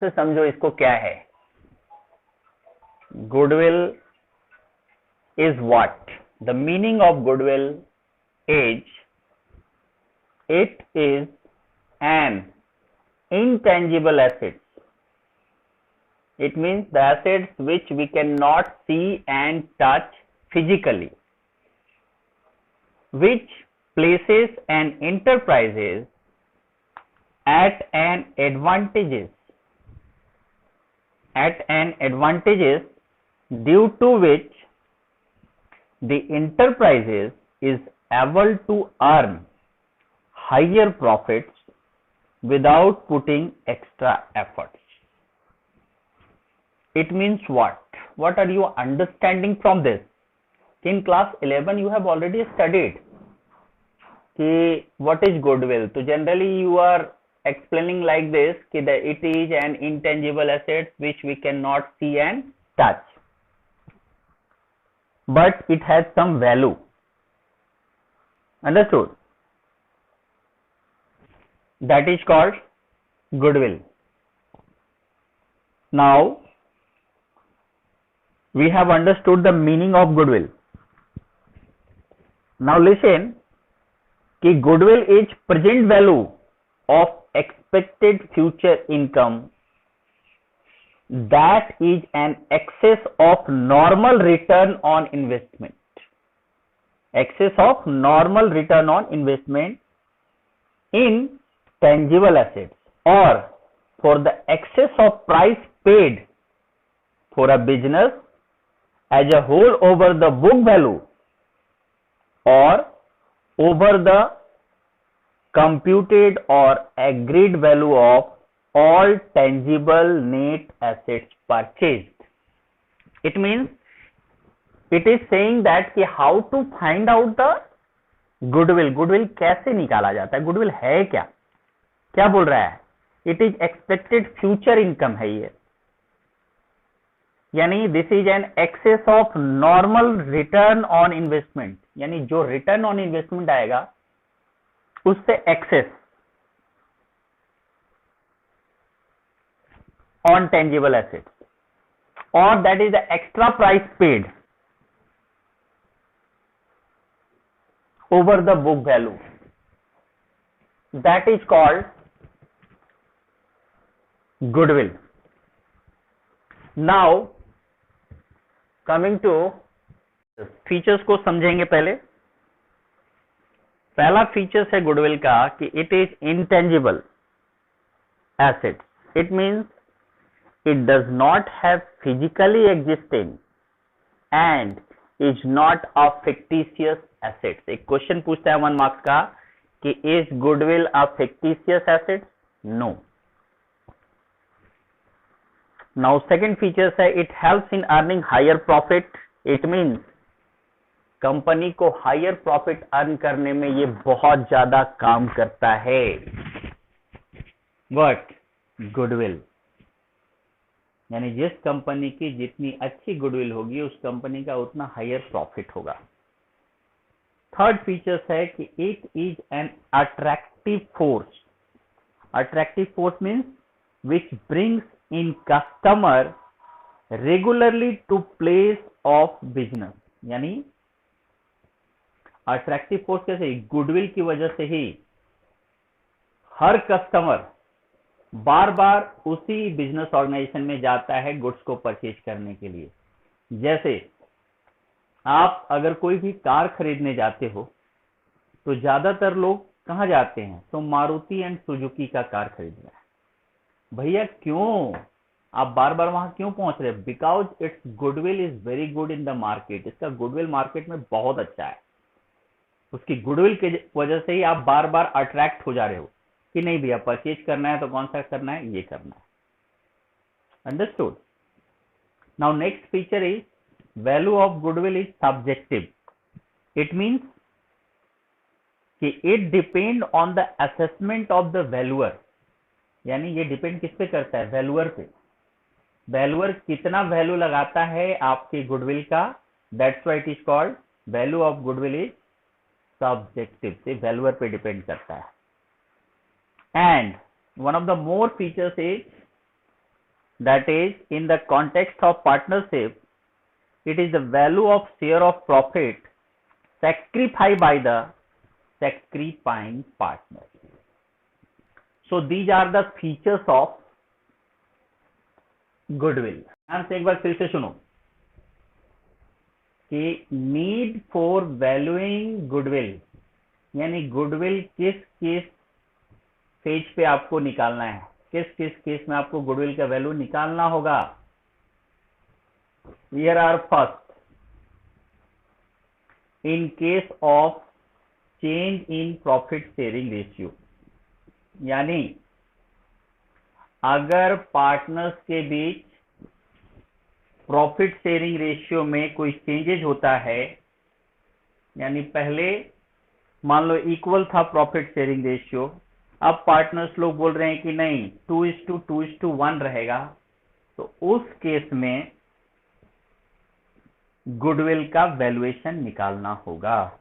से समझो इसको क्या है। Goodwill is what? The meaning of goodwill is it is N intangible assets. It means the assets which we cannot see and touch physically, which places an enterprises at an advantages due to which the enterprises is able to earn higher profits without putting extra efforts. It means what? What are you understanding from this? In class 11 you have already studied what is goodwill. So generally you are explaining like this that it is an intangible asset which we cannot see and touch, but it has some value. Understood? That is called goodwill. Now we have understood the meaning of goodwill. Now listen, कि goodwill is present value of expected future income that is an excess of normal return on investment. Excess of normal return on investment in tangible assets, or for the excess of price paid for a business as a whole over the book value or over the computed or agreed value of all tangible net assets purchased. It means it is saying that कि how to find out the goodwill. Goodwill कैसे निकाला जाता है? goodwill है क्या? क्या बोल रहा है? It is expected future income है ये, यानी this is an excess of normal return on investment, यानी जो रिटर्न ऑन इन्वेस्टमेंट आएगा उससे एक्सेस ऑन टेंजिबल एसेट्स, और that is the extra price paid over the book value. That is called goodwill. Now coming to features को समझेंगे। पहला features है goodwill का कि it is intangible asset. It means it does not have physically existing and is not a fictitious asset. एक question पूछता है 1 marks का कि is goodwill a fictitious asset? No. Now second features है it helps in earning higher profit. It means company को higher profit earn करने में ये बहुत ज्यादा काम करता है। व्हाट? गुडविल। यानी जिस कंपनी की जितनी अच्छी गुडविल होगी उस कंपनी का उतना हायर प्रॉफिट होगा। थर्ड फीचर्स है कि it is an attractive force. Attractive force means which brings in customer regularly to place of business. यानी अट्रैक्टिव फोर्स कैसे? गुडविल की वजह से ही हर कस्टमर बार बार उसी बिजनेस ऑर्गेनाइजेशन में जाता है गुड्स को परचेज करने के लिए। जैसे आप अगर कोई भी कार खरीदने जाते हो तो ज्यादातर लोग कहां जाते हैं? तो मारुति एंड सुजुकी का कार खरीदना है। भैया क्यों आप बार बार वहां क्यों पहुंच रहे? Because it's goodwill is very good in the market. इसका गुडविल मार्केट में बहुत अच्छा है। उसकी गुडविल की वजह से ही आप बार बार अट्रैक्ट हो जा रहे हो कि नहीं भैया परचेज करना है तो कौन सा करना है? ये करना है। Understood? Now next feature is value of goodwill is subjective. It means कि it depend on the assessment of the valuer. यानी ये डिपेंड किस पे करता है? वैल्यूअर पे। वैल्यूअर कितना वैल्यू लगाता है आपके गुडविल का, that's why it is called value of goodwill is subjective. से वैल्यूअर पे डिपेंड करता है। And one of the more features is that is in the context of partnership it is the value of share of profit sacrificed by the sacrificing partner. So these are the features of goodwill. ध्यान से एक बार फिर से सुनो कि need for valuing goodwill, यानी goodwill किस phase पे आपको निकालना है, किस केस में आपको गुडविल का वैल्यू निकालना होगा. Here are first, in case of change in profit sharing ratio, यानी अगर पार्टनर्स के बीच प्रॉफिट शेयरिंग रेशियो में कोई चेंजेज होता है, यानी पहले मान लो इक्वल था प्रॉफिट शेयरिंग रेशियो, अब पार्टनर्स लोग बोल रहे हैं कि नहीं 2:2:1 रहेगा, तो उस केस में गुडविल का वैल्यूएशन निकालना होगा.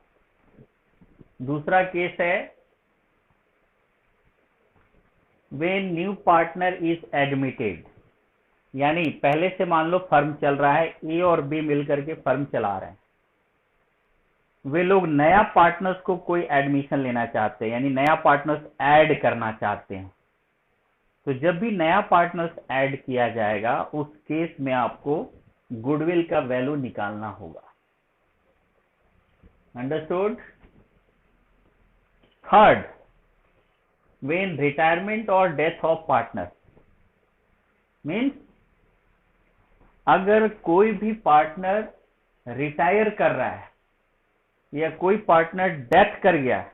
दूसरा केस है when new partner is admitted, यानी पहले से मान लो फर्म चल रहा है, ए और बी मिलकर के फर्म चला रहे हैं, वे लोग नया पार्टनर्स को कोई एडमिशन लेना चाहते हैं, यानी नया पार्टनर्स ऐड करना चाहते हैं. तो जब भी नया पार्टनर्स ऐड किया जाएगा उस केस में आपको गुडविल का वैल्यू निकालना होगा. Understood. Third, when retirement or death of partner, means अगर कोई भी पार्टनर रिटायर कर रहा है या कोई पार्टनर डेथ कर गया,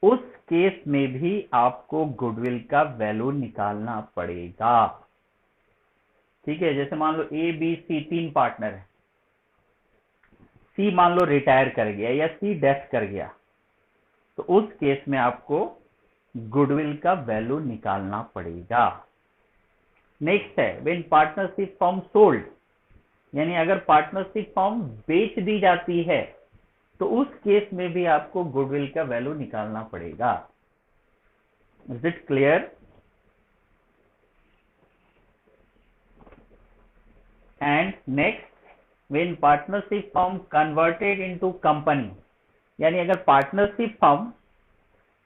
उस केस में भी आपको गुडविल का वैल्यू निकालना पड़ेगा. ठीक है, जैसे मान लो ए बी सी 3 पार्टनर है, सी मान लो रिटायर कर गया या सी डेथ कर गया, तो उस केस में आपको गुडविल का वैल्यू निकालना पड़ेगा. नेक्स्ट है व्हेन पार्टनरशिप फर्म सोल्ड, यानी अगर पार्टनरशिप फर्म बेच दी जाती है तो उस केस में भी आपको गुडविल का वैल्यू निकालना पड़ेगा. Is it clear? And next when partnership firm converted into company, यानी अगर पार्टनरशिप फर्म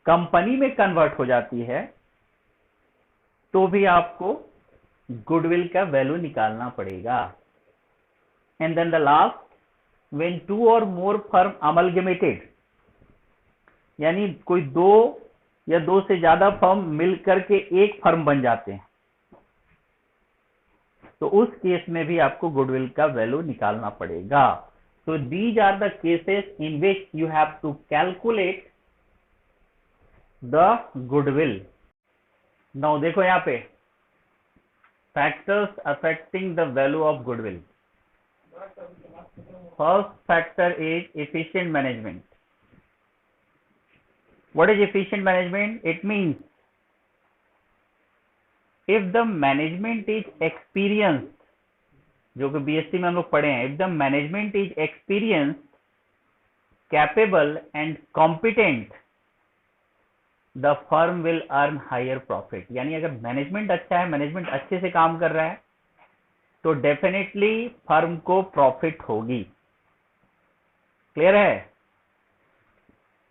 कंपनी में कन्वर्ट हो जाती है तो भी आपको गुडविल का वैल्यू निकालना पड़ेगा. And then the last, when 2 और मोर फर्म अमलगमेटेड, यानी कोई 2 या 2 से ज्यादा फर्म मिलकर के एक फर्म बन जाते हैं, तो उस केस में भी आपको गुडविल का वैल्यू निकालना पड़ेगा. So these are the cases in which you have to calculate the goodwill. Now देखो यहाँ पे factors affecting the value of goodwill. First factor is efficient management. What is efficient management? It means if the management is experienced, जो कि BSc में हम लोग पढ़े हैं, if the management is experienced, capable and competent, the firm will earn higher profit. यानी अगर management अच्छा है, मैनेजमेंट अच्छे से काम कर रहा है, तो डेफिनेटली फर्म को प्रॉफिट होगी. क्लियर है?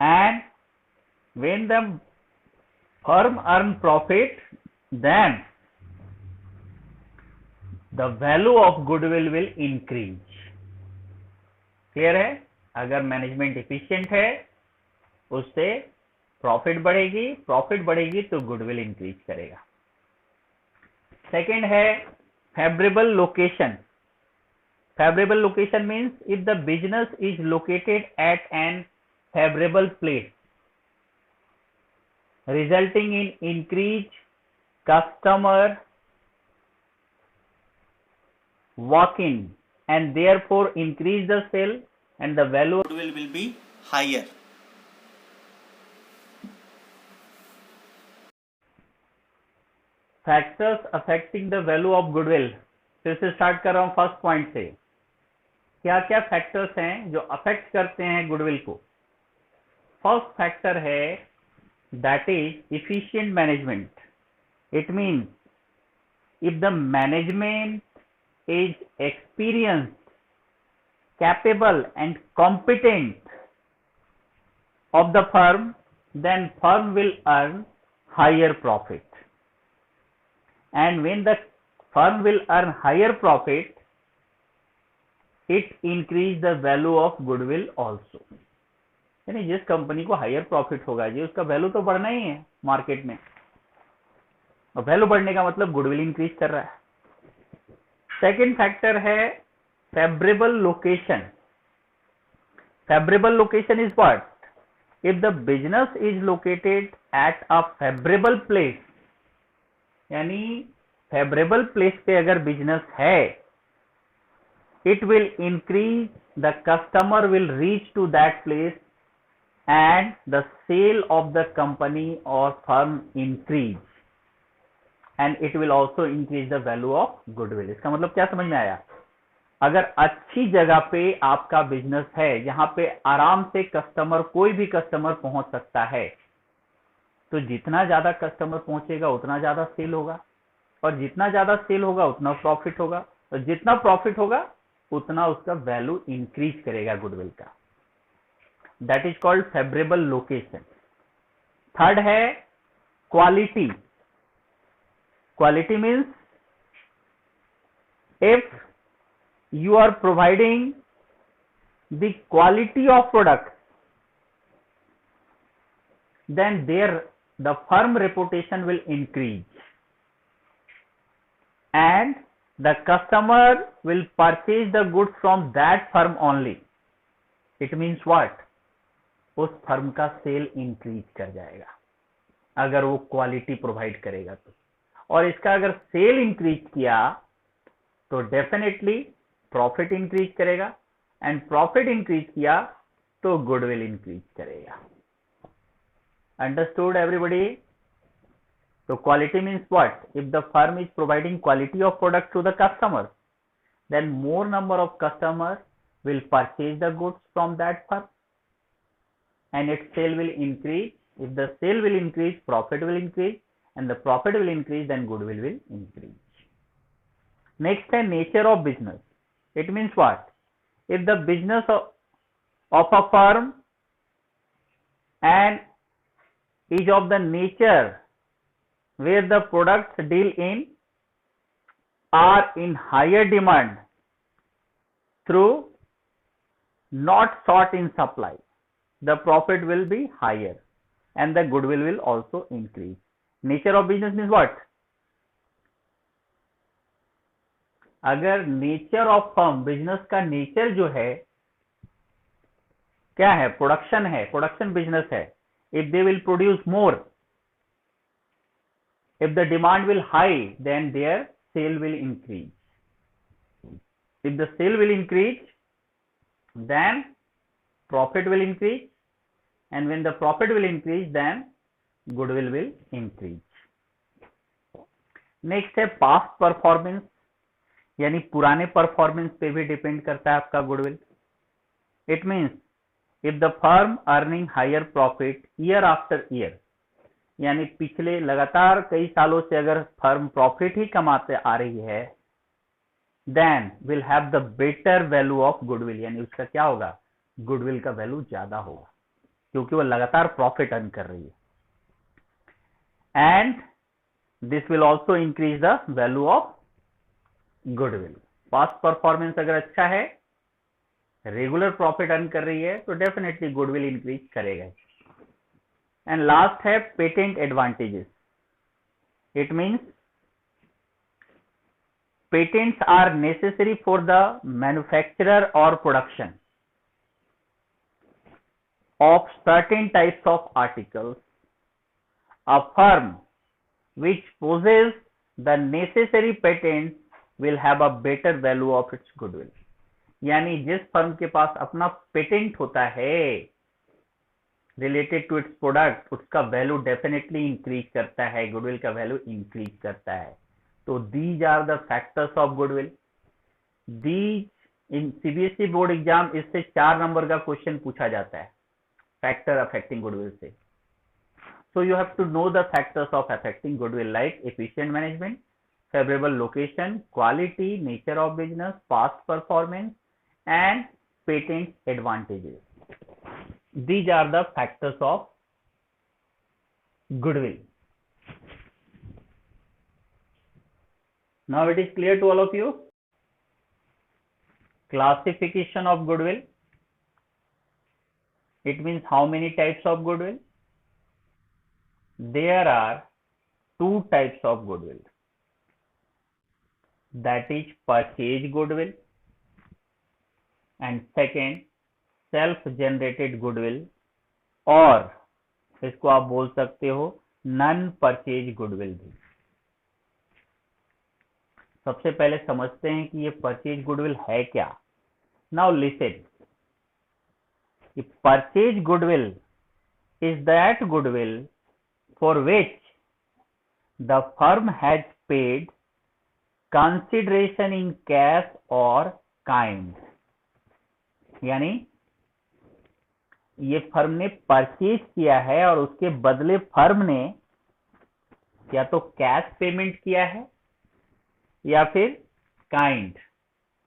And when the firm earn profit, then the value of goodwill will increase. Clear है? अगर मैनेजमेंट एफिशिएंट है उससे प्रॉफिट बढ़ेगी, प्रॉफिट बढ़ेगी तो गुडविल इंक्रीज करेगा. सेकंड है favourable location. Favourable location means if the business is located at an favourable place resulting in increase customer walk-in and therefore increase the sale and the value of goodwill will be higher. Factors affecting the value of goodwill. फिर से start कर रहा हूं first point से. क्या क्या factors हैं जो अफेक्ट करते हैं गुडविल को? फर्स्ट फैक्टर है that is efficient management. It means if the management is experienced, capable and competent of the firm, then firm will earn higher profit. And when the firm will earn higher profit, it increase the value of goodwill also. यानी जिस company को higher profit होगा जी, उसका value तो बढ़ना ही है market में, और वैल्यू बढ़ने का मतलब गुडविल इंक्रीज कर रहा है. सेकंड फैक्टर है favourable location. Favourable location is what? If the business is located at a favourable place, यानी फेवरेबल प्लेस पे अगर बिजनेस है, it will increase, the customer will reach to that place and the sale of the company or firm increase, and it will also increase the value of goodwill. इसका मतलब क्या समझ में आया? अगर अच्छी जगह पे आपका बिजनेस है, जहां पे आराम से कस्टमर, कोई भी कस्टमर पहुंच सकता है, तो जितना ज्यादा कस्टमर पहुंचेगा उतना ज्यादा सेल होगा, और जितना ज्यादा सेल होगा उतना प्रॉफिट होगा, और जितना प्रॉफिट होगा उतना उसका वैल्यू इंक्रीज करेगा गुडविल का. That is called favourable location. Third है quality. Quality means if you are providing the quality of product, then the firm reputation will increase and the customer will purchase the goods from that firm only. It means what? उस firm का cell increase कर जाएगा अगर वो quality provide करेगा तो, और इसका अगर सेल इंक्रीज किया तो डेफिनेटली प्रॉफिट इंक्रीज करेगा, एंड प्रॉफिट इंक्रीज किया तो गुडविल इंक्रीज करेगा. Understood everybody? तो quality means what? If the firm is providing quality of product to the customer, then more number of customer will purchase the goods from that firm and its sale will increase. If the sale will increase, profit will increase, and the profit will increase, then goodwill will increase. Next is nature of business. It means what? If the business of a firm and is of the nature where the products deal in are in higher demand through not short in supply, the profit will be higher and the goodwill will also increase. Nature of business means what? अगर nature of firm, business का nature जो है क्या है? Production है, production business है. If they will produce more, if the demand will high, then their sale will increase. If the sale will increase, then profit will increase, and when the profit will increase, then goodwill will increase. Next है past performance, यानी पुराने performance पे भी depend करता है आपका goodwill. It means if the firm earning higher profit year after year, यानी पिछले लगातार कई सालों से अगर फर्म प्रॉफिट ही कमाते आ रही है, then will have the better value of goodwill, यानी उसका क्या होगा? गुडविल का वैल्यू ज्यादा होगा क्योंकि वो लगातार प्रॉफिट अर्न कर रही है. And this will also increase the value of goodwill. Past performance अगर अच्छा है, रेगुलर प्रॉफिट अर्न कर रही है, तो डेफिनेटली गुडविल इंक्रीज करेगा. एंड लास्ट है patent advantages. It means patents are necessary for the manufacturer और production of certain types of articles. A firm which possesses the necessary patents will have a better value of its goodwill. यानी जिस firm के पास अपना patent होता है related to its product, उसका value definitely increase करता है, गुडविल का वैल्यू इंक्रीज करता है. तो these are the factors of goodwill. These in CBSE board exam इससे 4 नंबर का क्वेश्चन पूछा जाता है factor affecting goodwill से. So you have to know the factors of affecting goodwill like efficient management, favorable location, quality, nature of business, past performance, and patent advantages. These are the factors of goodwill. Now it is clear to all of you. Classification of goodwill. It means how many types of goodwill? There are two types of goodwill. That is purchase goodwill, and second self-generated goodwill, और इसको आप बोल सकते हो non purchase goodwill भी। सबसे पहले समझते हैं कि ये परचेज गुडविल है क्या। Now listen, purchase goodwill is that goodwill for which the firm has paid consideration in cash और काइंड, यानी ये फर्म ने परचेज किया है और उसके बदले फर्म ने या तो कैश पेमेंट किया है या फिर काइंड,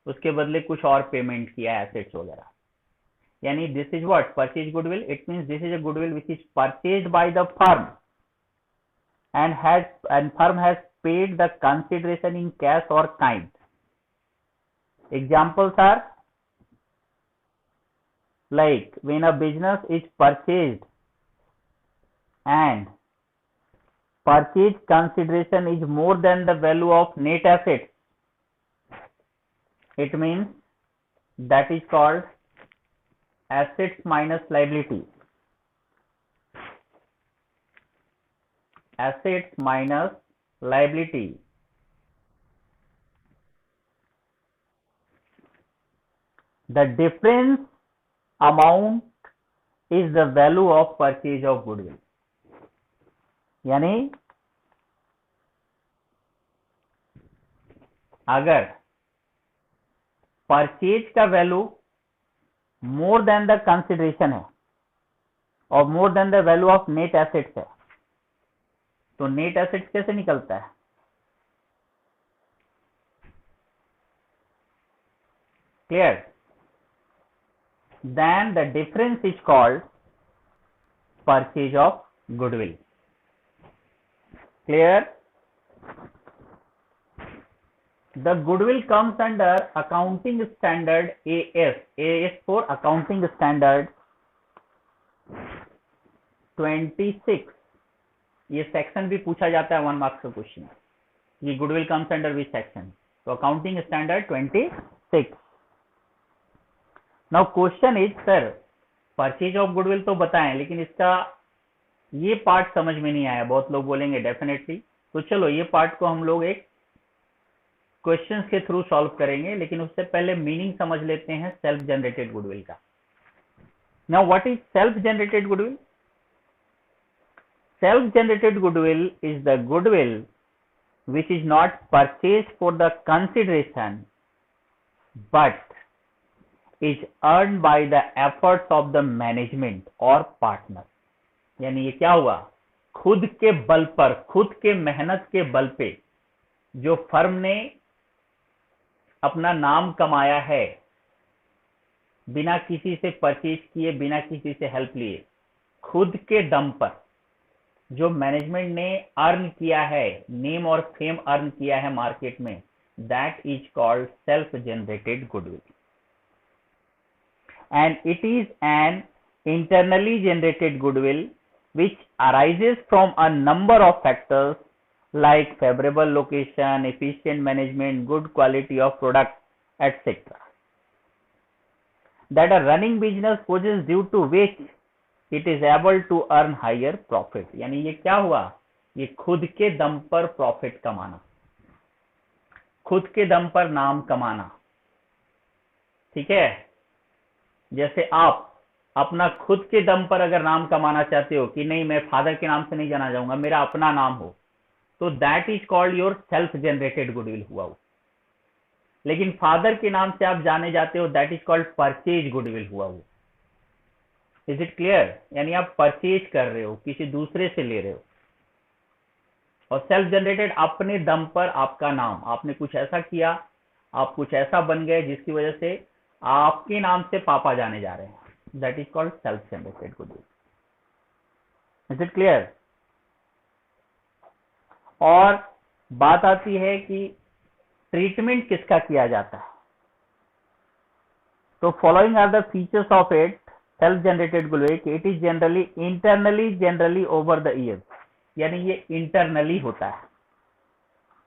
उसके बदले कुछ और पेमेंट किया है, एसेट्स वगैरह। यानी this is what purchase goodwill. It means this is a goodwill which is purchased by the firm and firm has paid the consideration in cash or kind. Examples are like when a business is purchased and purchase consideration is more than the value of net assets, it means that is called assets minus liability. Assets minus liability. The difference amount is the value of purchase of goodwill. यानी अगर purchase का value more than the consideration है और more than the value of net assets है, तो net assets कैसे निकलता है? Clear? Then the difference is called purchase of goodwill. Clear? The goodwill comes under accounting standard AS, AS for accounting standard 26। ये section भी पूछा जाता है 1 मार्क्स का क्वेश्चन, ये goodwill comes under which section? तो accounting standard 26। Now question is, sir purchase of goodwill तो बताएं लेकिन इसका ये पार्ट समझ में नहीं आया। बहुत लोग बोलेंगे डेफिनेटली, तो चलो ये पार्ट को हम लोग एक क्वेश्चन के थ्रू सॉल्व करेंगे, लेकिन उससे पहले मीनिंग समझ लेते हैं सेल्फ जनरेटेड गुडविल का। Now what is self generated goodwill? Self-generated goodwill is the goodwill which is not purchased for the consideration but is earned by the efforts of the management or partner. यानी ये क्या हुआ? खुद के बल पर, खुद के मेहनत के बल पे जो फर्म ने अपना नाम कमाया है, बिना किसी से परचेज किए, बिना किसी से हेल्प लिए, खुद के दम पर जो मैनेजमेंट ने अर्न किया है, नेम और फेम अर्न किया है मार्केट में, that is called self generated goodwill. And it is N internally generated goodwill which arises from a number of factors like favorable location, efficient management, good quality of product, etc. that a running business possesses due to which it is able to earn higher profit. यानी ये क्या हुआ? ये खुद के दम पर profit कमाना, खुद के दम पर नाम कमाना। ठीक है? जैसे आप अपना खुद के दम पर अगर नाम कमाना चाहते हो कि नहीं मैं फादर के नाम से नहीं जाना जाऊंगा, मेरा अपना नाम हो, तो that is called your self generated goodwill हुआ वो। लेकिन फादर के नाम से आप जाने जाते हो, that is called purchase goodwill हुआ वो। Is it clear? यानी आप परचेज कर रहे हो, किसी दूसरे से ले रहे हो, और सेल्फ जनरेटेड अपने दम पर आपका नाम, आपने कुछ ऐसा किया, आप कुछ ऐसा बन गए जिसकी वजह से आपके नाम से पापा जाने जा रहे हैं, that is called self generated goodwill. Is it clear? और बात आती है कि ट्रीटमेंट किसका किया जाता है। तो following are the features of it, self generated goodwill. It is generally over the years, यानी ये इंटरनली होता है।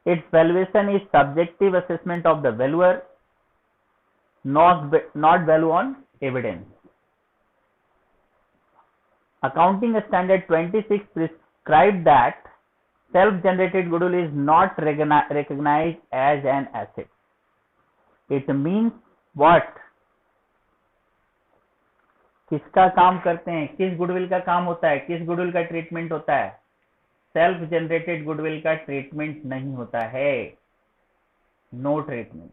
Its valuation is subjective assessment of the valuer, not value on evidence. Accounting Standard 26 prescribed that self-generated goodwill is not recognized as an asset. It means what? किसका काम करते हैं, किस goodwill का काम होता है, किस गुडविल का ट्रीटमेंट होता है? सेल्फ जनरेटेड गुडविल का ट्रीटमेंट नहीं होता है, नो ट्रीटमेंट।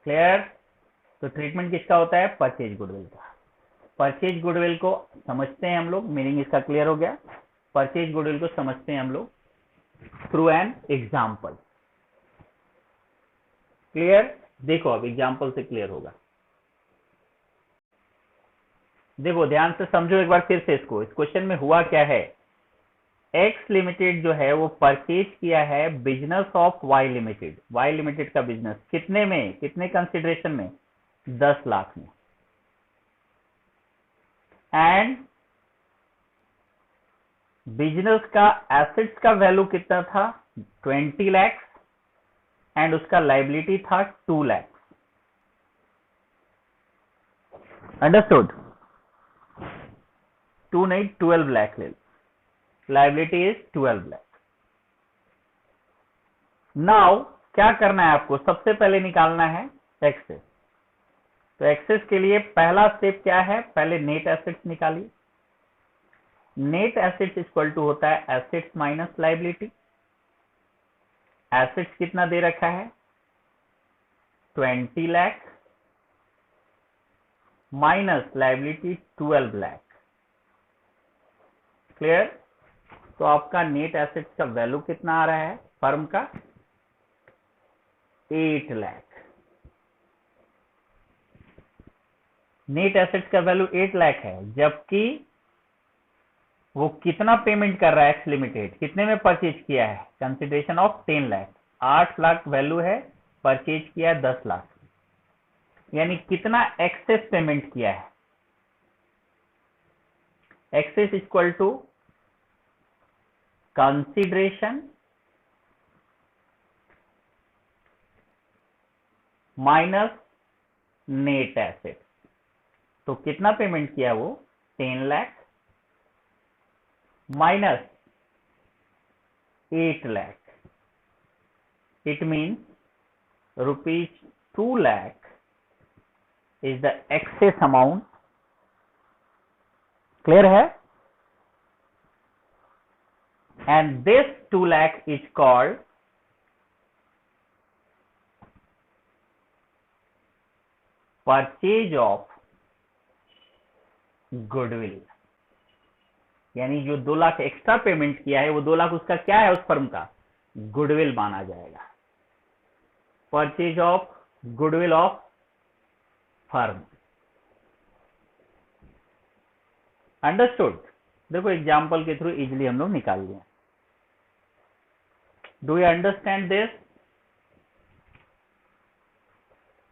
क्लियर? तो ट्रीटमेंट किसका होता है? परचेज गुडविल का। परचेज गुडविल को समझते हैं हम लोग, मीनिंग इसका क्लियर हो गया। परचेज गुडविल को समझते हैं हम लोग थ्रू एन एग्जाम्पल। क्लियर? देखो अब एग्जाम्पल से क्लियर होगा। देखो ध्यान से समझो एक बार फिर से इसको। इस क्वेश्चन में हुआ क्या है, एक्स लिमिटेड जो है वो परचेज किया है business of Y limited. Y limited का बिजनेस कितने में, कितने कंसिडरेशन में? 10 लाख में। एंड बिजनेस का एसेट्स का वैल्यू कितना था? 20 लाख, एंड उसका लाइबिलिटी था 2 लाख। अंडरस्टूड? 2 नहीं 12 लाख ले लो, लाइबिलिटी इज 12 लाख। नाउ क्या करना है आपको? सबसे पहले निकालना है एक्सेस। तो एक्सेस के लिए पहला स्टेप क्या है? पहले नेट एसेट्स निकालिए। नेट एसेट्स इक्वल टू होता है एसेट्स माइनस लाइबिलिटी। एसेट्स कितना दे रखा है? 20 lakh minus liability 12 lakh. Clear? तो आपका नेट एसेट्स का वैल्यू कितना आ रहा है फर्म का? 8 लाख। नेट एसेट्स का वैल्यू 8 लाख है, जबकि वो कितना पेमेंट कर रहा है एक्स लिमिटेड? कितने में परचेज किया है? Consideration of 10 lakh. 8 lakh value है, परचेज किया है 10 लाख, यानी कितना एक्सेस पेमेंट किया है? Excess equal to consideration minus net asset. तो कितना पेमेंट किया वो? 10 lakh minus 8 lakh. It means ₹2 lakh is the excess amount. Clear है? And this 2 lakh is called purchase of goodwill. यानी जो 2 लाख एक्स्ट्रा पेमेंट किया है वो 2 लाख उसका क्या है? उस फर्म का गुडविल माना जाएगा। Purchase of goodwill of firm. Understood? देखो एग्जाम्पल के थ्रू इजिली हम लोग निकाल लिए। Do you understand this?